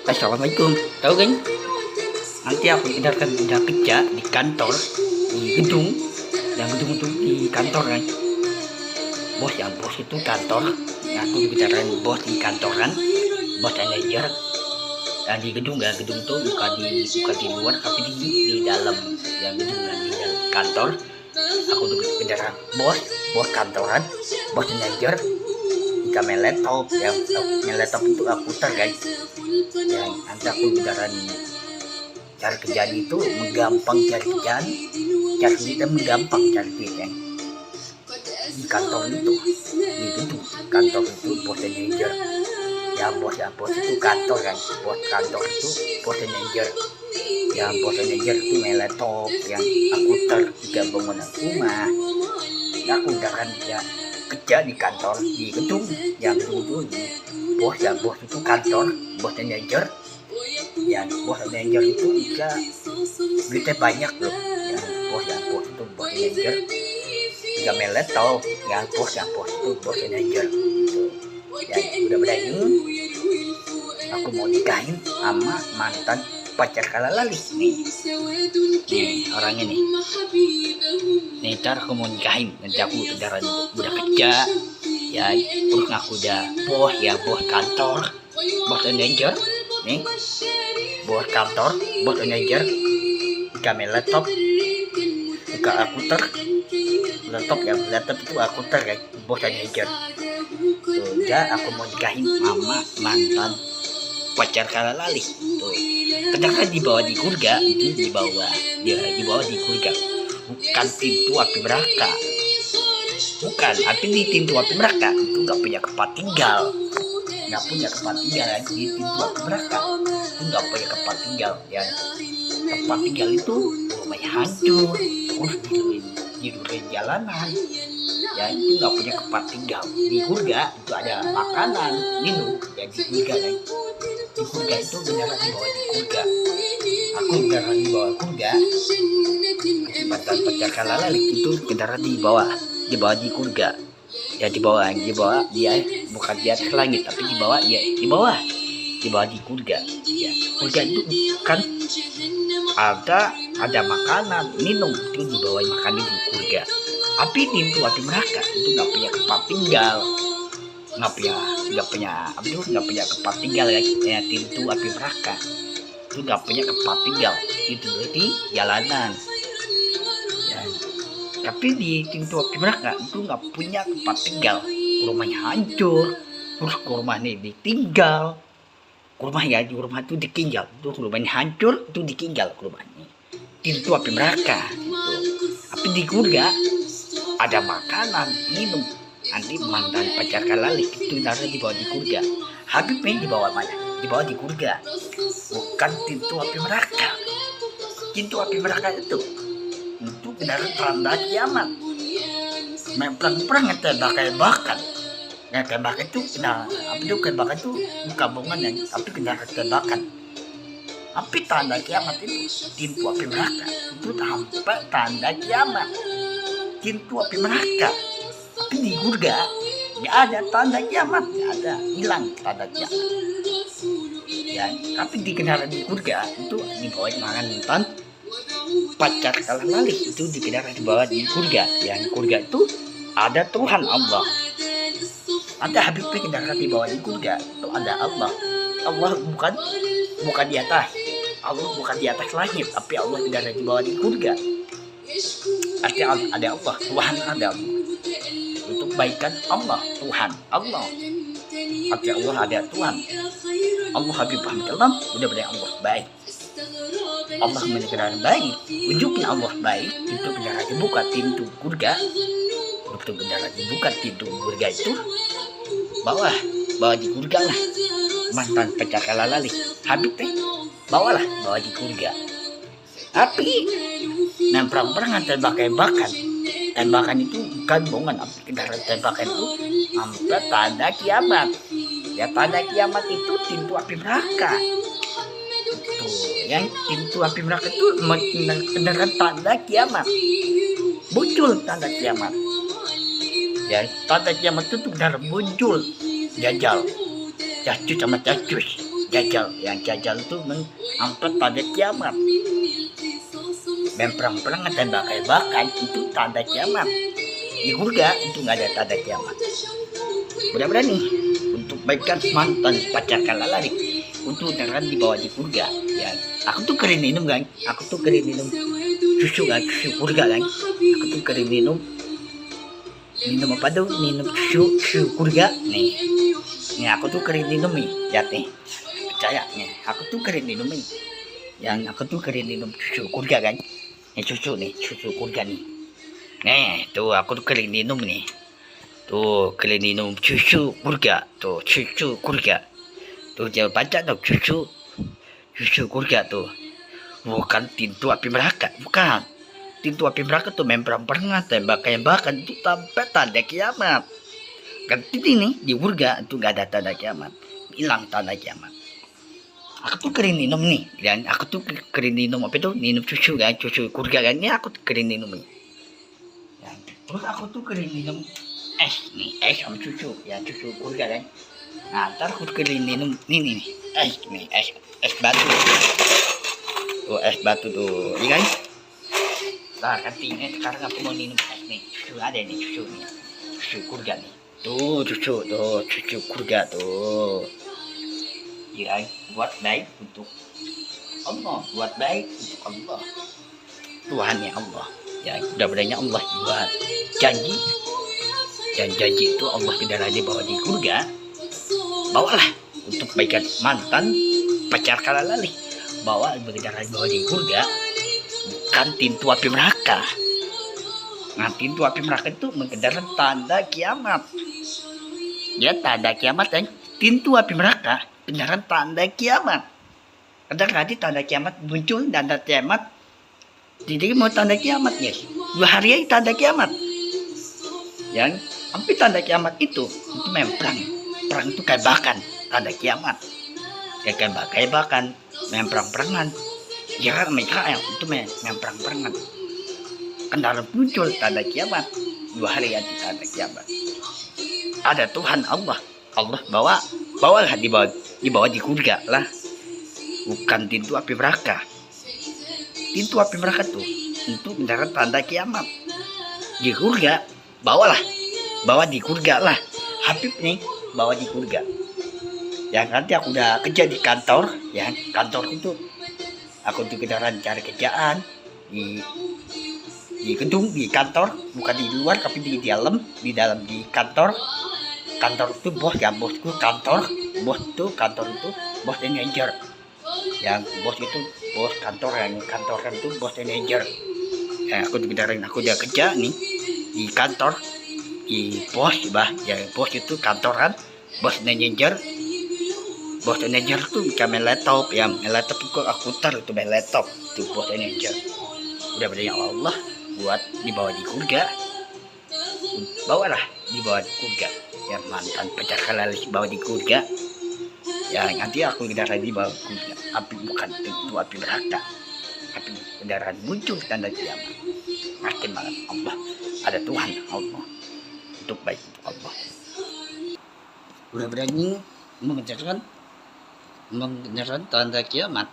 Assalamualaikum. Tahu kan? Nanti aku udah kerja di kantor, di gedung. Yang gedung itu di kantor kan. Bos itu kantor. Yang aku bicarain bos di kantoran. Bos manajer. Dan di gedung ya, gedung tuh bukan di luar tapi di dalam. Yang gedung dan di dalam kantor. Aku udah bicara bos kantoran, bos manajer. Jika main laptop, itu aku putar guys. Yang nanti aku bicarain cari kerjaan itu menggampang cari kerjaan, cari kita menggampang cari kerjaan di kantor itu, di gedung kantor itu bos manajer. Bos itu kantor kan, bos kantor itu bos manajer. Bos manajer itu main laptop yang aku juga bangunan rumah. Aku udah kan kerja di kantor di gedung yang dulu bos itu kantor bos manajer. Bos manajer itu juga duitnya banyak loh. Bos itu bos manajer juga main laptop. Bos itu bos manajer gitu. Udah berani aku mau nikahin sama mantan pacar kalalali nih orangnya nih ntar aku mau nikahin. Nanti aku udah kerja terus aku udah bos kantor bos manajer nih, bos kantor bos manajer main laptop buka akuter laptop itu akuter kan, bos manajer. Udah aku mau nikahin mama mantan pacar kalalali tuh. Ternyata dibawa di kurga itu dibawa di kurga, bukan pintu api neraka, bukan. Tapi di pintu api neraka itu nggak punya tempat tinggal di pintu api neraka itu nggak punya tempat tinggal ya. Tempat tinggal itu rumahnya hancur, terus tidurin jalanan ya, itu nggak punya tempat tinggal. Di kurga itu ada makanan minum ya, di kurga kan. Di kurga itu beneran dibawa di kurga. Aku beneran dibawa kurga. Mantan pacar kalalali itu beneran dibawa di kurga ya, dibawa dia bukan di atas langit tapi di bawah di kurga ya. Kurga itu kan ada makanan minum, itu dibawa makanan di kurga. Tapi pintu api neraka itu nggak punya tempat tinggal, nggak punya tempat tinggal ya. Pintu api neraka itu nggak punya tempat tinggal, itu di jalanan ya. Tapi di pintu api neraka itu nggak punya tempat tinggal, rumahnya hancur, terus rumahnya ditinggal, rumah itu ditinggal, terus rumahnya hancur, itu ditinggal rumahnya. Pintu api neraka itu. Tapi di kurga ada makanan minum. Nanti mantan pacar kalalali itu nara dibawa di kurga. Habib ini dibawa mana? Dibawa di kurga, bukan pintu api neraka. Pintu api neraka itu benar tanda kiamat. Main perang tembak-tembakan. Tembakan itu tembakan itu bukan bongan ya, tapi kendaraan tembakan. Tapi tanda kiamat itu pintu api neraka itu sampai tanda kiamat. Pintu api neraka. Tapi di kurga nggak ada tanda kiamat, nggak ada, hilang tanda kiamat. Ya, tapi di kendaraan di kurga itu dibawa mantan pacar kalalali itu di kendaraan dibawa di kurga. Yang kurga itu ada Tuhan Allah. Ada Habibnya kendaraan dibawa di kurga itu ada Allah. Allah bukan di atas. Allah bukan di atas langit, tapi Allah kendaraan dibawa di kurga. Artinya ada Allah, Tuhan ada Allah. Itu baikan Allah, Tuhan Allah. Artinya Allah ada Tuhan. Allah Habib Muhammad udah benar Allah baik. Allah menjadikan baik, wujudnya Allah baik. Itu kendaraan dibuka pintu kurga. Itu kendaraan dibuka pintu kurga itu bawa di kurga lah. Mantan pacar kalalali Habib bawa di kurga. Tapi perang-perangan tembakan itu bukan bohongan. Kendaraan tembakan itu sampai tanda kiamat ya. Tanda kiamat itu pintu api neraka tuh. Yang pintu api neraka itu kendaraan tanda kiamat, muncul tanda kiamat ya. Tanda kiamat itu benar muncul. Dajjal, Ya'juj sama Ma'juj jajal. Yang jajal itu mengangkat tanda kiamat. Perang-perangan dan bakar-bakar itu tanda kiamat. Di surga itu nggak ada tanda kiamat. Mudah-mudahan nih untuk baikkan mantan pacar lalari untuk jangan dibawa di surga. Ya, aku tuh keren minum kan, aku tuh keren minum susu kan, susu surga kan. Aku tuh keren minum apa tuh? Minum susu surga nih. Nih aku tuh keren minum nih, ya nih. Percaya nih, aku tuh keren minum nih. Yang aku tuh keren minum susu surga kan. Nih susu surga nih. Nih, tuh aku tuh keren minum nih. Tuh kalian minum susu surga. Tuh susu surga. Tuh jangan baca tuh susu surga tuh. Bukan pintu api neraka, bukan. Pintu api neraka tuh perang-perangan, tembak-tembakan itu sampai tanda kiamat. Kan ini nih di surga itu gak ada tanda kiamat, hilang tanda kiamat. Aku tuh keren minum nih, dan aku tuh keren minum apa itu? Minum susu kan, susu surga kan. Ini aku keren minum nih. Ya, terus aku tuh keren minum es nih, es sama susu, ya susu surga kan. Nah, ntar aku keren minum nih, es batu. Tuh es batu tuh, iya kan? Nah, kantinnya sekarang aku mau minum es nih, susu ada nih, susu surga nih. Tuh susu surga tuh. Iya kan? Buat baik untuk Allah, buat baik untuk Allah. Tuhannya Allah. Ya, mudah-mudahan Allah buat janji. Dan janji itu Allah tidak lagi bawa di surga. Bawalah untuk baikan mantan pacar lalari. Bawa berkendaraan bawa di surga. Bukan pintu api neraka. Nah, pintu api neraka itu mengendarai tanda kiamat. Ya, tanda kiamat dan pintu api neraka kendaraan tanda kiamat. Kadang nanti tanda kiamat muncul, tanda kiamat. Jadi mau tanda kiamat ya. 2 hari tanda kiamat. Yang hampir tanda kiamat itu memang perang itu kayak bahkan tanda kiamat. Kayak bahkan memang perang-perangan. Ya Israel itu memang perang-perangan. Kendaraan muncul tanda kiamat. 2 hari nanti tanda kiamat. Ada Tuhan Allah bawalah dibawa di surga lah. Bukan pintu api neraka. Pintu api neraka tuh untuk mendarat tanda kiamat. Di surga bawa di surga lah. Habib nih bawa di surga. Yang nanti aku udah kerja di kantor, ya kantor itu aku di kendaraan cari kerjaan di gedung di kantor, bukan di luar tapi di dalam di kantor itu bos ya, bosku kantor itu bos manajer. Yang bos itu bos kantor, yang kantor kan itu bos manajer. Ya, aku di kendaraan aku udah kerja nih di kantor di pos ya, bos itu kantoran, bos manajer tuh bisa main laptop ya, laptop itu aku taruh itu main laptop itu bos manajer. Udah berdoa Allah buat dibawa di surga, bawalah dibawa di surga. Yang mantan pacar lalari bawa di surga. Ya nanti aku kendaraan dibawa di surga. Api bukan itu api neraka, api kendaraan muncul tanda kiamat. Makin banget Allah, ada Tuhan Allah untuk baik untuk Allah. Udah berani mengerjakan tanda kiamat.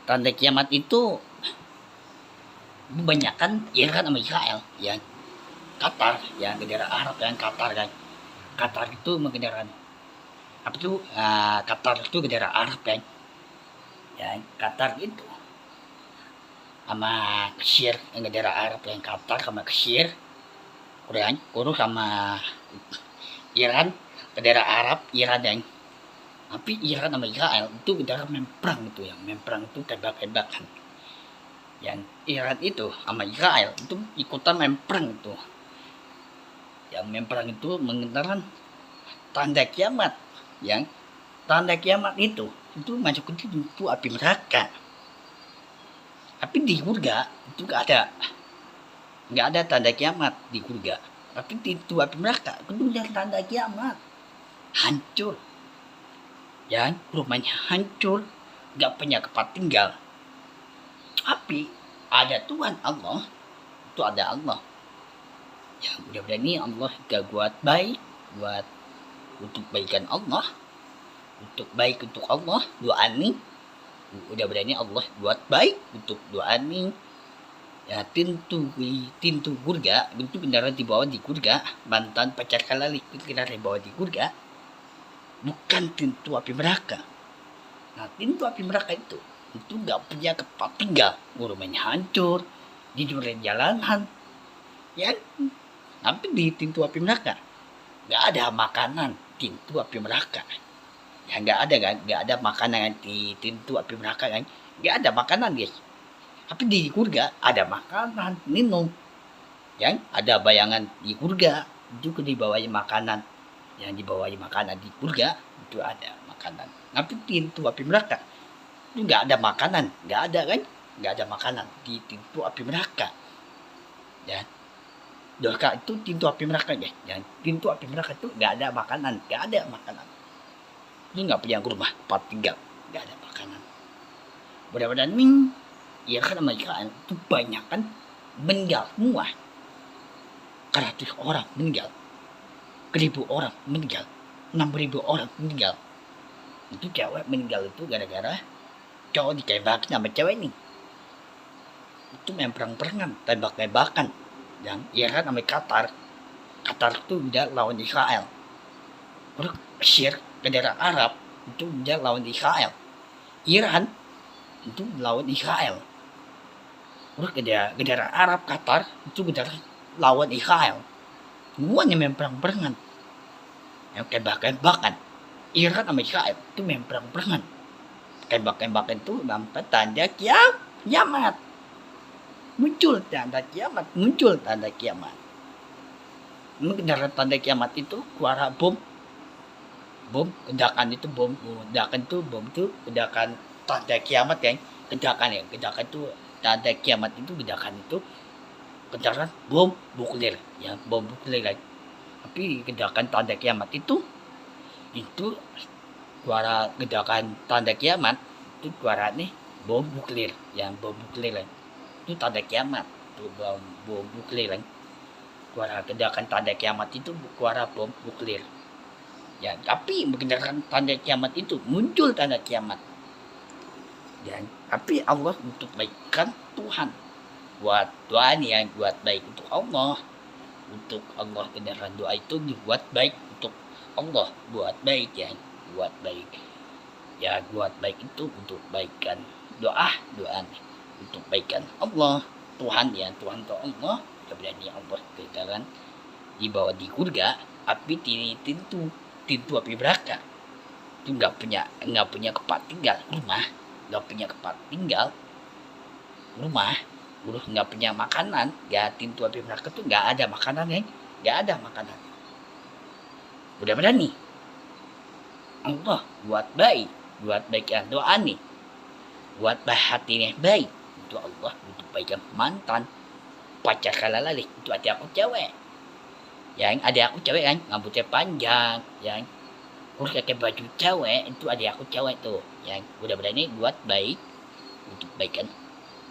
Tanda kiamat itu kebanyakan Iran sama Israel, ya Qatar, yang negara Arab, yang Qatar kan. Qatar itu mengendaran apa itu? Qatar itu negara Arab kan. Ya Qatar itu sama Mesir, yang negara Arab, yang Qatar sama Mesir, Korea, kurus sama Iran, negara Arab, Iran yang. Tapi Iran sama Israel itu negara memperang itu, yang memperang itu tembak-tembakan. Yang Iran itu sama Israel itu ikutan memperang itu. Yang memperang itu mengendaran tanda kiamat. Yang tanda kiamat itu masuk ke pintu api neraka. Tapi di surga itu nggak ada tanda kiamat di surga. Tapi pintu api neraka itu yang tanda kiamat. Hancur. Ya, rumahnya hancur, nggak punya tempat tinggal. Tapi ada Tuhan Allah, itu ada Allah. Ya mudah-mudahan ini Allah gak buat baik, buat untuk kebaikan Allah, untuk baik untuk Allah doa nih, udah berani Allah buat baik untuk doa nih. Ya tintu surga itu kendaraan dibawa di surga, mantan pacar kalali itu kendaraan dibawa di surga, bukan pintu api neraka. Nah, pintu api neraka itu nggak punya tempat tinggal, rumahnya hancur, di jalanan, ya. Tapi di pintu api neraka nggak ada makanan, pintu api neraka. Ya nggak ada kan, nggak ada makanan di pintu api neraka kan, nggak ada makanan guys. Tapi di surga ada makanan, minum, ya. Ada bayangan di surga juga dibawain makanan, yang dibawain makanan di surga itu ada makanan. Tapi pintu api neraka itu nggak ada makanan, nggak ada kan, nggak ada makanan di pintu api neraka, ya. Doa itu pintu api neraka ya, yang pintu api neraka itu nggak ada makanan, nggak ada makanan. Ini nggak punya rumah tempat tinggal, nggak ada makanan. Mudah-mudahan nih, ya kan mereka itu banyak kan meninggal semua. 100 orang meninggal, 1.000 orang meninggal, 6.000 orang meninggal. Itu cewek meninggal itu gara-gara cowok ditembak sama cewek ini. Itu main perang-perangan, tembak-tembakan. Yang Iran sama Qatar itu udah lawan Israel. Terus Mesir, negara Arab itu udah lawan Israel. Iran itu lawan Israel. Terus negara Arab Qatar itu negara lawan Israel. Semuanya main perang-perangan, yang tembak-tembakan. Iran sama Israel itu main perang-perangan, tembak-tembakan itu sampai tanda kiamat. Muncul tanda kiamat. Mengenai tanda kiamat itu suara bom ledakan itu, ledakan tanda kiamat kan, ledakan itu tanda kiamat itu, ledakan itu kendaraan bom nuklir ya, bom nuklir kan. Tapi ledakan tanda kiamat itu suara ledakan tanda kiamat itu suara nih bom nuklir, yang bom nuklir kan. Itu tanda kiamat, itu bom nuklir kan. Suara ledakan tanda kiamat itu suara bom nuklir. Ya, tapi mengendarkan tanda kiamat itu muncul tanda kiamat. Ya, tapi Allah untuk baikkan Tuhan. Buat doa nih yang buat baik untuk Allah. Untuk Allah kendaraan doa itu dibuat baik untuk Allah, buat baik ya, buat baik. Ya, buat baik itu untuk baikan doa nih, untuk baikan Allah, Tuhan ya, Tuhan itu Allah. Kemudian Allah kendaraan dibawa di surga, api pintu api neraka itu nggak punya tempat tinggal, rumah nggak punya tempat tinggal, rumah terus nggak punya makanan ya. Pintu api neraka tuh nggak ada makanan ya, nggak ada makanan. Mudah-mudahan nih Allah buat baik ya doa nih, buat baik hatinya baik itu Allah untuk baikan mantan pacar kalalali itu ada aku cewek, yang ada aku cewek kan, rambutnya panjang, yang terus pakai baju cewek itu ada aku cewek tuh, yang mudah-mudahan ini buat baik untuk baikan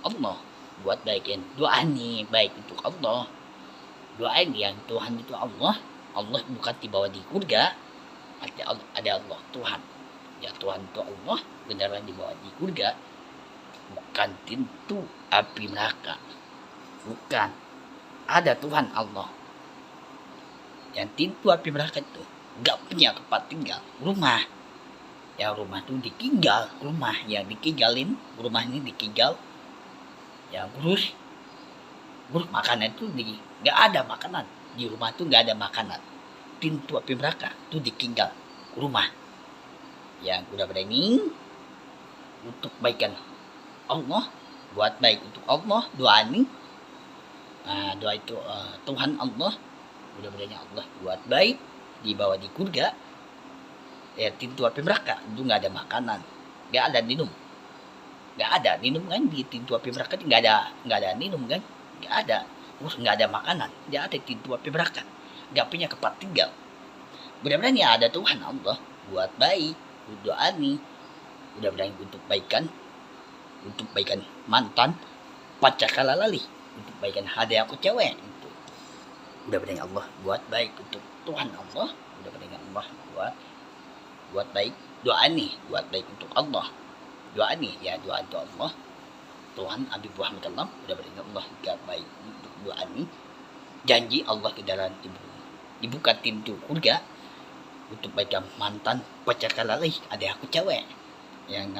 Allah, buat baikin doa nih baik untuk Allah. Doain yang Tuhan itu Allah bukan dibawa di surga, ada Allah Tuhan ya, Tuhan itu Allah beneran dibawa di surga, bukan pintu api neraka, bukan. Ada Tuhan Allah. Yang pintu api neraka itu nggak punya tempat tinggal, rumah ya, rumah itu ditinggal, rumah yang ditinggalin, rumah ini ditinggal ya. Terus makanan itu nggak ada makanan di rumah itu, nggak ada makanan. Pintu api neraka itu ditinggal rumah, yang udah berani untuk baikan Allah, buat baik untuk Allah doa nih. Nah, doa itu Tuhan Allah, mudah-mudahan Allah buat baik dibawa di surga ya. Pintu api neraka itu nggak ada makanan, nggak ada minum kan, di pintu api neraka itu nggak ada minum kan, nggak ada. Terus nggak ada makanan, nggak ada pintu api neraka, nggak punya tempat tinggal. Mudah-mudahan ya ada Tuhan Allah buat baik doa nih, mudah-mudahan untuk baikan mantan pacar kalalali, untuk baikan hadiah aku cewek itu. Mudah-mudahan Allah buat baik untuk Tuhan Allah, mudah-mudahan Allah buat baik doa nih buat baik untuk Allah. Doa nih ya, doa untuk Allah. Tuhan Abi Muhammad Allah udah berikan Allah gak baik untuk doa nih. Janji Allah ke dalam dibuka pintu surga untuk baca mantan pacar kalalih. Ada aku cewek yang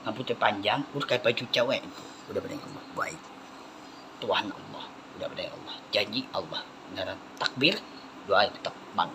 rambutnya panjang, pakai baju cewek itu udah berikan Allah baik. Tuhan Allah udah berikan Allah, janji Allah. Beneran takbir, doa tetap bang.